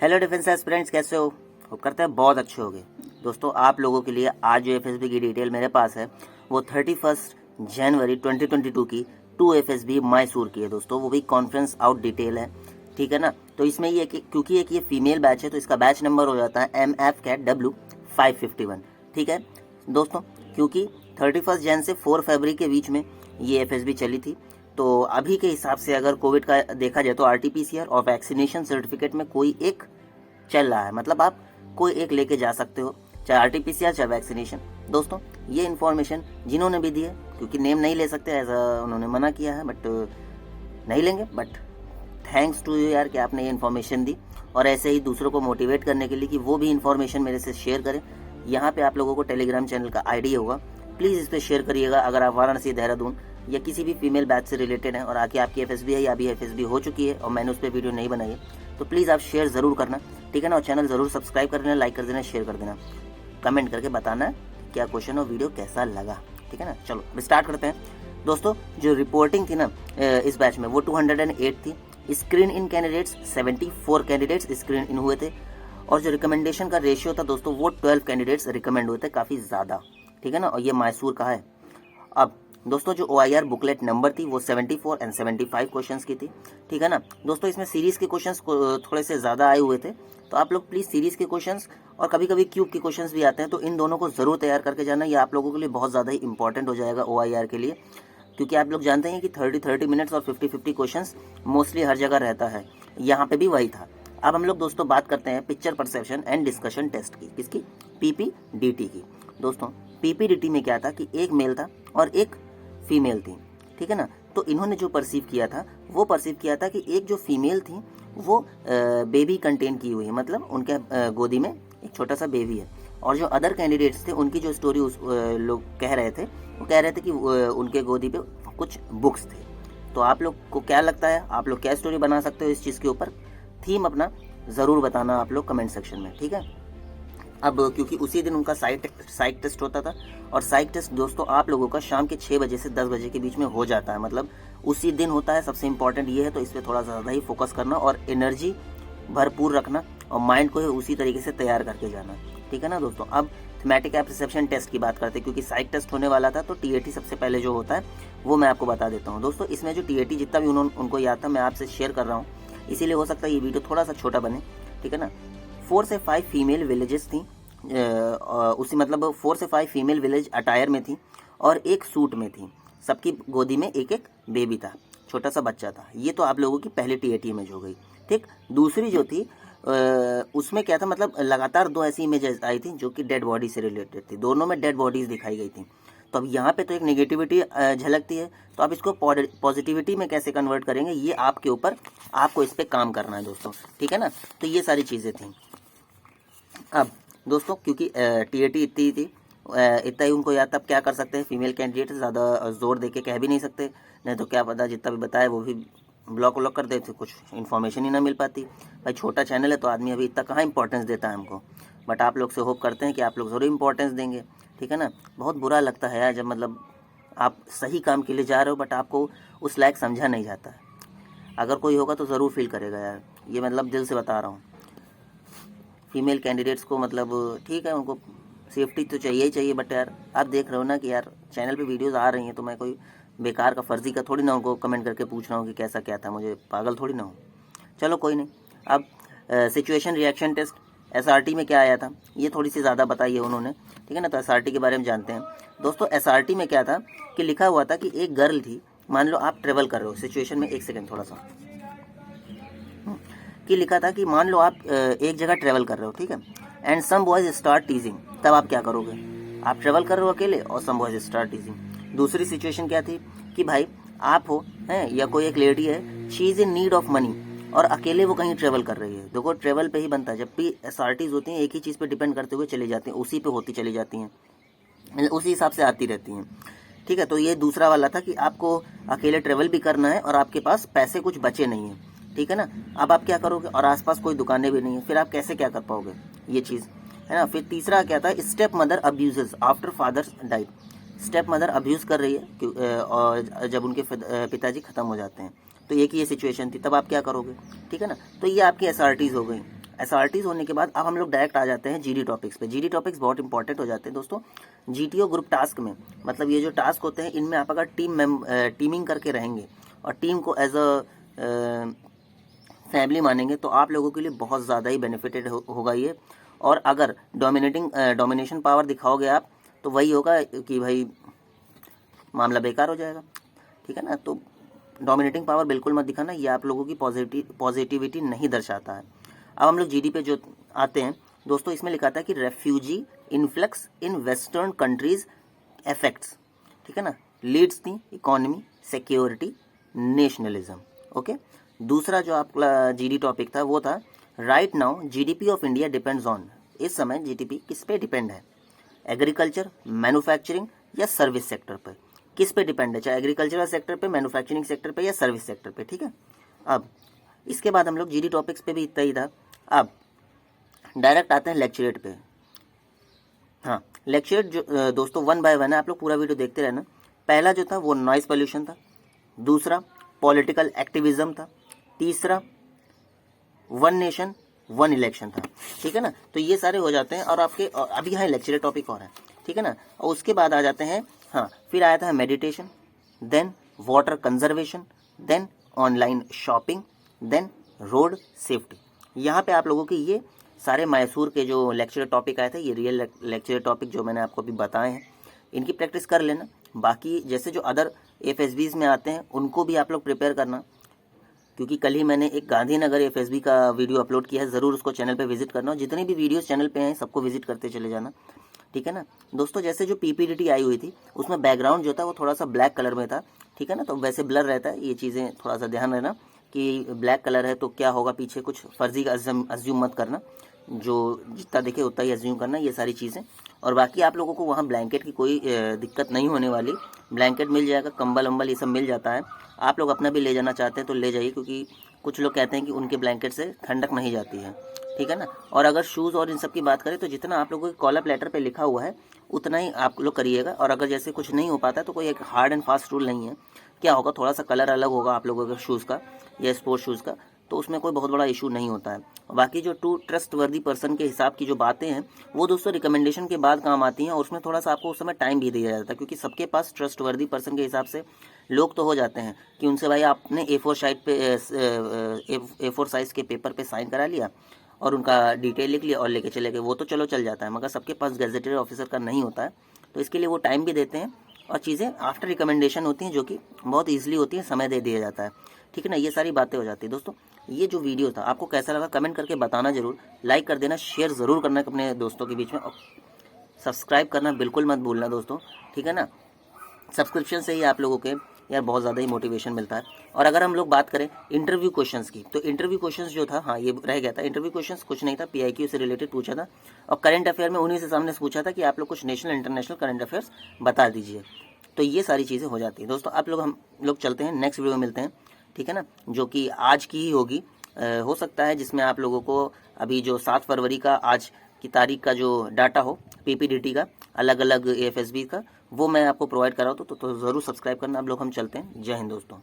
Hello defence aspirants, कैसे हो? Hope करते हैं बहुत अच्छे होंगे। दोस्तों, आप लोगों के लिए आज जो एफएसबी की डिटेल मेरे पास है वो 31 जनवरी 2022 की 2 एफएसबी मैसूर की है दोस्तों। वो भी कॉन्फ्रेंस आउट डिटेल है, ठीक है ना। तो इसमें ये कि क्योंकि ये फीमेल बैच है तो इसका बैच नंबर हो जाता है MF/W551, ठीक है दोस्तों। क्योंकि 31 जन से 4 फरवरी के बीच में ये एफएसबी चली थी, तो अभी के हिसाब से अगर कोविड का देखा जाए तो आरटीपीसीआर और वैक्सीनेशन सर्टिफिकेट में कोई एक चल रहा है, मतलब आप कोई एक लेके जा सकते हो, चाहे आरटीपीसीआर चाहे वैक्सीनेशन। दोस्तों, ये इन्फॉर्मेशन जिन्होंने भी दी है, क्योंकि नेम नहीं ले सकते ऐसा उन्होंने मना किया है, बट नहीं लेंगे, बट थैंक्स टू यू यार कि आपने ये इन्फॉर्मेशन दी। और ऐसे ही दूसरों को मोटिवेट करने के लिए कि वो भी इन्फॉर्मेशन मेरे से शेयर करें। यहाँ पे आप लोगों को टेलीग्राम चैनल का आईडी होगा, प्लीज़ इस पर शेयर करिएगा। अगर आप वाराणसी, देहरादून या किसी भी फीमेल बैच से रिलेटेड है और आके आपकी एफएसबी है या अभी एफएसबी हो चुकी है और मैंने उस पर वीडियो नहीं बनाई है, तो प्लीज़ आप शेयर ज़रूर करना, ठीक है ना। और चैनल ज़रूर सब्सक्राइब कर देना, लाइक कर देना, शेयर कर देना, कमेंट करके बताना क्या क्वेश्चन और वीडियो कैसा लगा, ठीक है ना। चलो अब स्टार्ट करते हैं दोस्तों। जो रिपोर्टिंग थी ना इस बैच में वो 208 थी। स्क्रीन इन कैंडिडेट्स 74 कैंडिडेट्स स्क्रीन इन हुए थे। और जो रिकमेंडेशन का रेशियो था दोस्तों वो 12 कैंडिडेट्स रिकमेंड हुए थे, काफ़ी ज़्यादा, ठीक है ना। और ये मैसूर का है। अब दोस्तों, जो OIR बुकलेट नंबर थी वो 74 एंड 75 क्वेश्चंस की थी, ठीक है ना दोस्तों। इसमें सीरीज़ के क्वेश्चंस थोड़े से ज़्यादा आए हुए थे, तो आप लोग प्लीज़ सीरीज़ के क्वेश्चंस और कभी कभी क्यूब के क्वेश्चंस भी आते हैं, तो इन दोनों को ज़रूर तैयार करके जाना। ये आप लोगों के लिए बहुत ज़्यादा ही इंपॉर्टेंट हो जाएगा OIR के लिए, क्योंकि आप लोग जानते हैं कि 30 मिनट्स और 50 क्वेश्चंस मोस्टली हर जगह रहता है। यहाँ पे भी वही था। अब हम लोग दोस्तों बात करते हैं picture perception and discussion test की। किसकी? PPDT की। दोस्तों, PPDT में क्या था कि एक मेल था और एक फीमेल थी, ठीक है ना। तो इन्होंने जो परसीव किया था वो परसीव किया था कि एक जो फीमेल थी वो बेबी कंटेन की हुई है, मतलब उनके गोदी में एक छोटा सा बेबी है। और जो अदर कैंडिडेट्स थे उनकी जो स्टोरी लोग कह रहे थे, वो कह रहे थे कि उनके गोदी पे कुछ बुक्स थे। तो आप लोग को क्या लगता है, आप लोग क्या स्टोरी बना सकते हो इस चीज़ के ऊपर? थीम अपना ज़रूर बताना आप लोग कमेंट सेक्शन में, ठीक है। अब क्योंकि उसी दिन उनका साइक टेस्ट होता था, और साइक टेस्ट दोस्तों आप लोगों का शाम के 6 बजे से 10 बजे के बीच में हो जाता है, मतलब उसी दिन होता है। सबसे इम्पॉर्टेंट ये है, तो इस पर थोड़ा ज़्यादा ही फोकस करना और एनर्जी भरपूर रखना और माइंड को उसी तरीके से तैयार करके जाना, ठीक है ना दोस्तों। अब थीमेटिक एप्रिसिएप्शन टेस्ट की बात करते हैं, क्योंकि साइक टेस्ट होने वाला था, तो TAT सबसे पहले जो होता है वो मैं आपको बता देता हूँ दोस्तों। इसमें जो TAT जितना भी उनको याद था मैं आपसे शेयर कर रहा हूँ, इसीलिए हो सकता है ये वीडियो थोड़ा सा छोटा बने, ठीक है ना। 4 से 5 फीमेल विलेजेस थी, उसी मतलब 4 से 5 फीमेल विलेज अटायर में थी और एक सूट में थी। सबकी गोदी में एक एक बेबी था, छोटा सा बच्चा था। ये तो आप लोगों की पहली TAT इमेज हो गई, ठीक। दूसरी जो थी उसमें क्या था, मतलब लगातार 2 ऐसी इमेजेस आई थी जो कि डेड बॉडी से रिलेटेड थी। दोनों में डेड बॉडीज दिखाई गई थी। तो अब यहाँ पे तो एक नेगेटिविटी झलकती है, तो आप इसको पॉजिटिविटी में कैसे कन्वर्ट करेंगे, ये आपके ऊपर, आपको इस पर काम करना है दोस्तों, ठीक है ना। तो ये सारी चीज़ें थी। अब दोस्तों, क्योंकि TAT इतनी थी, इतना ही उनको याद था, क्या कर सकते हैं, फीमेल कैंडिडेट ज़्यादा जोर दे के कह भी नहीं सकते, नहीं तो क्या पता जितना भी बताया वो भी ब्लॉक व्लॉक कर देते, कुछ इन्फॉर्मेशन ही ना मिल पाती। भाई छोटा चैनल है तो आदमी अभी इतना कहाँ इंपॉर्टेंस देता है हमको, बट आप लोग से होप करते हैं कि आप लोग ज़रूर इंपॉर्टेंस देंगे, ठीक है ना। बहुत बुरा लगता है यार जब मतलब आप सही काम के लिए जा रहे हो बट आपको उस लायक समझा नहीं जाता है। अगर कोई होगा तो ज़रूर फील करेगा यार, ये मतलब दिल से बता रहा हूँ। फीमेल कैंडिडेट्स को मतलब ठीक है, उनको सेफ्टी तो चाहिए ही चाहिए, बट यार आप देख रहे हो ना कि यार चैनल पे वीडियोस आ रही हैं, तो मैं कोई बेकार का फर्जी का थोड़ी ना उनको कमेंट करके पूछ रहा हूँ कि कैसा क्या था, मुझे पागल थोड़ी ना हो। चलो कोई नहीं। अब सिचुएशन रिएक्शन टेस्ट SRT में क्या आया था, ये थोड़ी सी ज़्यादा बताई है उन्होंने, ठीक है ना। तो SRT के बारे में जानते हैं दोस्तों। SRT में क्या था कि लिखा हुआ था कि एक गर्ल थी, मान लो आप ट्रेवल कर रहे हो, सिचुएशन में एक सेकेंड थोड़ा सा कि लिखा था कि मान लो आप एक जगह ट्रेवल कर रहे हो, ठीक है, and some boys start teasing. तब आप क्या करोगे? आप ट्रेवल कर रहे हो अकेले और सम बॉयज स्टार्ट टीजिंग। दूसरी सिचुएशन क्या थी कि भाई आप हो हैं या कोई एक लेडी है, she is in need of money और अकेले वो कहीं ट्रेवल कर रही है। देखो ट्रेवल पे ही बनता है, जब भी SRTs होती हैं एक ही चीज़ पे डिपेंड करते हुए चली जाती हैं, उसी पे होती चली जाती हैं, उसी हिसाब से आती रहती हैं, ठीक है। तो ये दूसरा वाला था कि आपको अकेले ट्रेवल भी करना है और आपके पास पैसे कुछ बचे नहीं हैं, ठीक है ना। अब आप क्या करोगे, और आसपास कोई दुकानें भी नहीं है, फिर आप कैसे क्या कर पाओगे, ये चीज़ है ना। फिर तीसरा क्या था, step mother abuses after father died. Step mother abuse कर रही है और जब उनके पिताजी खत्म हो जाते हैं, तो एक ही ये सिचुएशन थी, तब आप क्या करोगे, ठीक है ना। तो ये आपकी SRTs हो गई। SRTs होने के बाद अब हम लोग डायरेक्ट आ जाते हैं GD टॉपिक्स पे। GD टॉपिक्स बहुत इंपॉर्टेंट हो जाते हैं दोस्तों। GTO ग्रुप टास्क में, मतलब ये जो टास्क होते हैं इनमें आप अगर टीमिंग करके रहेंगे और टीम को एज अ फैमिली मानेंगे तो आप लोगों के लिए बहुत ज़्यादा ही बेनिफिटेड होगा ये। और अगर डोमिनेशन पावर दिखाओगे आप तो वही होगा कि भाई मामला बेकार हो जाएगा, ठीक है ना। तो डोमिनेटिंग पावर बिल्कुल मत दिखाना, ये आप लोगों की पॉजिटिविटी नहीं दर्शाता है। अब हम लोग GD पे जो आते हैं दोस्तों, इसमें लिखा था कि refugee influx in western countries effects, ठीक है ना, leads the economy, security, nationalism. Okay, दूसरा जो आपका GD टॉपिक था वो था right now GDP of India depends on. इस समय GDP किस पे डिपेंड है? एग्रीकल्चर, मैन्युफैक्चरिंग या सर्विस सेक्टर पर? किस पे डिपेंड है, चाहे एग्रीकल्चरल सेक्टर पे, मैन्युफैक्चरिंग सेक्टर पे या सर्विस सेक्टर पे, ठीक है। अब इसके बाद हम लोग GD टॉपिक्स पे भी इतना ही था। अब डायरेक्ट आते हैं लेक्चरेट पे। हाँ, लेक्चरेट जो दोस्तों 1 बाय 1 है, आप लोग पूरा वीडियो देखते रहना। पहला जो था वो नॉइस पोल्यूशन था, दूसरा पॉलिटिकल एक्टिविज्म था, तीसरा वन नेशन वन इलेक्शन था, ठीक है ना। तो ये सारे हो जाते हैं और आपके अभी यहाँ लेक्चरेट टॉपिक और है, ठीक है ना। और उसके बाद आ जाते हैं, हाँ, फिर आया था meditation, then water conservation, then online shopping, then road safety. यहाँ पे आप लोगों की ये सारे मैसूर के जो लेक्चर टॉपिक आए थे, ये रियल लेक्चर टॉपिक जो मैंने आपको अभी बताए हैं, इनकी प्रैक्टिस कर लेना। बाकी जैसे जो अदर FSBs में आते हैं उनको भी आप लोग प्रिपेयर करना, क्योंकि कल ही मैंने एक गांधीनगर FSB का वीडियो अपलोड किया है, ज़रूर उसको चैनल पे विजिट करना। और जितनी भी वीडियोस चैनल पे हैं सबको विजिट करते चले जाना, ठीक है ना दोस्तों। जैसे जो PPDT आई हुई थी उसमें बैकग्राउंड जो था वो थोड़ा सा ब्लैक कलर में था, ठीक है ना। तो वैसे ब्लर रहता है, ये चीज़ें थोड़ा सा ध्यान रखना कि ब्लैक कलर है तो क्या होगा पीछे, कुछ फर्जी का अज्यूम मत करना, जो जितना देखे उतना ही अज्यूम करना, ये सारी चीज़ें। और बाकी आप लोगों को वहाँ ब्लैंकेट की कोई दिक्कत नहीं होने वाली, ब्लैंकेट मिल जाएगा, कंबल वम्बल ये सब मिल जाता है। आप लोग अपना भी ले जाना चाहते हैं तो ले जाइए, क्योंकि कुछ लोग कहते हैं कि उनके ब्लैंकेट से ठंडक नहीं जाती है, ठीक है ना। और अगर शूज़ और इन सब की बात करें तो जितना आप लोगों के कॉल अप लेटर पे लिखा हुआ है उतना ही आप लोग करिएगा। और अगर जैसे कुछ नहीं हो पाता तो कोई एक हार्ड एंड फास्ट रूल नहीं है। क्या होगा, थोड़ा सा कलर अलग होगा आप लोगों के शूज़ का या स्पोर्ट्स शूज़ का, तो उसमें कोई बहुत बड़ा इशू नहीं होता है। बाकी जो टू ट्रस्ट वर्दी पर्सन के हिसाब की जो बातें हैं वो दोस्तों रिकमेंडेशन के बाद काम आती हैं, और उसमें थोड़ा सा आपको उस समय टाइम भी दिया जाता है, क्योंकि सबके पास ट्रस्ट वर्दी पर्सन के हिसाब से लोग तो हो जाते हैं कि उनसे भाई आपने A4 साइज के पेपर पे साइन करा लिया और उनका डिटेल लिख लिया और लेके चले गए, वो तो चलो चल जाता है, मगर सबके पास गैजेटेड ऑफिसर का नहीं होता है। तो इसके लिए वो टाइम भी देते हैं और चीज़ें आफ्टर रिकमेंडेशन होती हैं जो कि बहुत ईजिली होती है, समय दे दिया जाता है, ठीक है ना। ये सारी बातें हो जाती है दोस्तों। ये जो वीडियो था आपको कैसा लगा कमेंट करके बताना जरूर, लाइक कर देना, शेयर ज़रूर करना अपने दोस्तों के बीच में, और सब्सक्राइब करना बिल्कुल मत भूलना दोस्तों, ठीक है ना। सब्सक्रिप्शन से ही आप लोगों के यार बहुत ज़्यादा ही मोटिवेशन मिलता है। और अगर हम लोग बात करें इंटरव्यू क्वेश्चंस की, तो इंटरव्यू क्वेश्चंस जो था, हाँ ये रह गया था, इंटरव्यू क्वेश्चंस कुछ नहीं था, PIQ से रिलेटेड पूछा था, और करंट अफेयर में उन्हीं से सामने से पूछा था कि आप लोग कुछ नेशनल इंटरनेशनल करंट अफेयर्स बता दीजिए। तो ये सारी चीज़ें हो जाती हैं दोस्तों। आप लोग हम लोग चलते हैं नेक्स्ट वीडियो में मिलते हैं, ठीक है ना, जो कि आज की ही होगी, हो सकता है जिसमें आप लोगों को अभी जो 7 फरवरी का आज की तारीख का जो डाटा हो PPDT का अलग अलग FSB का, वो मैं आपको प्रोवाइड कराऊँ तो ज़रूर सब्सक्राइब करना। अब लोग हम चलते हैं। जय हिंद दोस्तों।